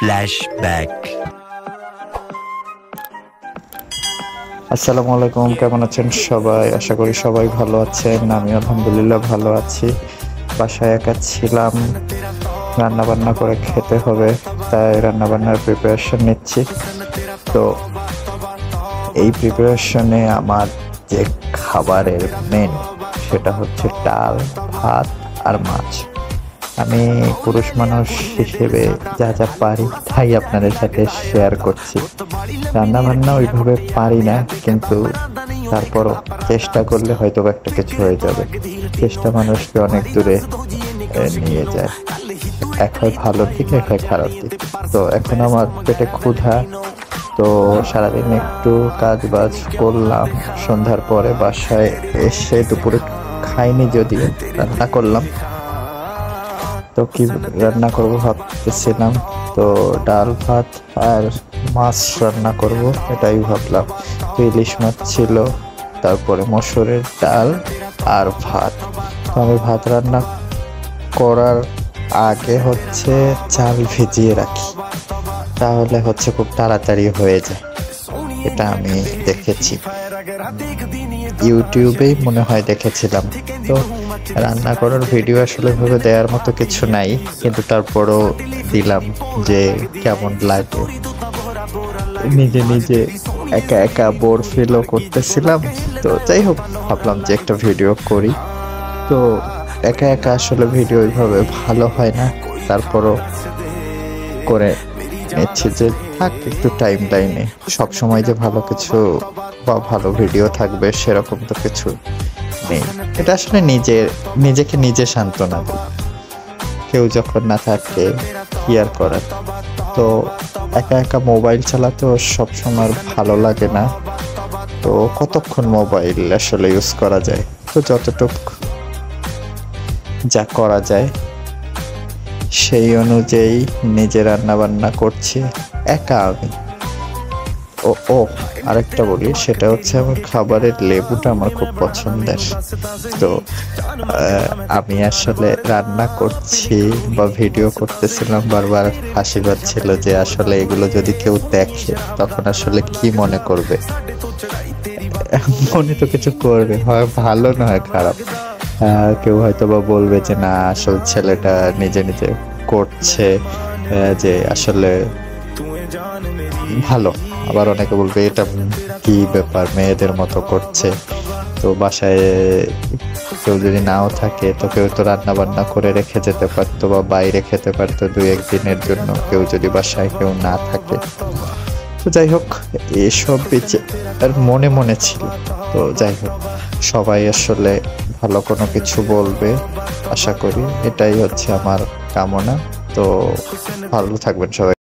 Flashback. আসসালামু আলাইকুম, কেমন আছেন সবাই? আশা করি সবাই ভালো আছেন। আমি আলহামদুলিল্লাহ ভালো আছি। বাসায় একা ছিলাম, রান্না বান্না করে খেতে হবে, তাই রান্না বান্নার প্রিপারেশন নিচ্ছি। তো এই প্রিপারেশনে আমার যে খাবারের মেনু সেটা হচ্ছে ডাল, ভাত আর মাছ। আমি পুরুষ মানুষ হিসেবে যা যা পারি তাই আপনাদের সাথে শেয়ার করছি। রান্না বান্না ওইভাবে পারি না, কিন্তু তারপরও চেষ্টা করলে হয়তো একটা কিছু হয়ে যাবে। চেষ্টা মানুষকে অনেক দূরে নিয়ে যায়। এক হয় ভালোর দিকে, এক হয় খারাপ দিকে। তো এখন আমার পেটে ক্ষুধা, তো সারাদিন একটু কাজ বাজ করলাম, সন্ধ্যার পরে বাসায় এসে দুপুরে খাইনি, যদিও রান্না করলাম। তো কি রান্না করব ভাবতেছিলাম, তো ডাল ভাত আর মাছ রান্না করব এটাই ভাবলাম। তো ইলিশ মাছ ছিল, তারপরে মসুরের ডাল আর ভাত। তো আমি ভাত রান্না করার আগে হচ্ছে চাল ভিজিয়ে রাখি, তাহলে হচ্ছে খুব তাড়াতাড়ি হয়ে যায়। এটা আমি দেখেছি, ইউটিউবেই মনে হয় দেখেছিলাম। তো রান্না করার ভিডিও আসলে ভাবে দেওয়ার মতো কিছু নাই, কিন্তু তারপরও দিলাম যে কেমন লাগে। নিজে নিজে একা একা বোর ফিলও করতেছিলাম, তো যাই হোক ভাবলাম যে একটা ভিডিও করি। তো একা একা আসলে ভিডিও ওইভাবে ভালো হয় না, তারপরও করে নিচ্ছি যে থাক একটু টাইম লাইনে। সবসময় যে ভালো কিছু বা ভালো ভিডিও থাকবে সেরকম তো কিছু নেই। এটা আসলে নিজেকে নিজে সান্ত্বনা দিই। কেউ যখন না থাকে কি আর করার। তো একা একা মোবাইল চালাতেও সবসময় ভালো লাগে না। তো কতক্ষণ মোবাইল আসলে ইউজ করা যায়, তো যতটুকু যা করা যায় সেই অনুযায়ী নিজে রান্না বান্না করছি একা আমি। ও আরেকটা বলি, সেটা হচ্ছে আমার খাবারের লেবুটা আমার খুব পছন্দের। তো আমি আসলে রান্না করছি বা ভিডিও করতেছিলাম, বারবার হাসি পাচ্ছিল যে আসলে এগুলো যদি কেউ দেখে তখন আসলে কি মনে করবে। মনে তো কিছু করবে, হয় ভালো না হয় খারাপ। কেউ হয়তো বা বলবে যে না আসলে ছেলেটা নিজে নিজে করছে, যে আসলে ভালো। আবার অনেকে বলবে এটা কি ব্যাপার, মেয়েদের মতো করছে। তো বাসায় কেউ যদি নাও থাকে তো কেউ তো রান্না বান্না করে রেখে যেতে পারতো বা বাইরে খেতে পারতো 2-1 দিনের জন্য, কেউ যদি বাসায় কেউ না থাকে। তো যাই হোক, এসব আর মনে মনে ছিল। তো যাই হোক, সবাই আসলে ভালো কোনো কিছু বলবে আশা করি, এটাই হচ্ছে আমার কামনা। তো ভালো থাকবেন সবাই।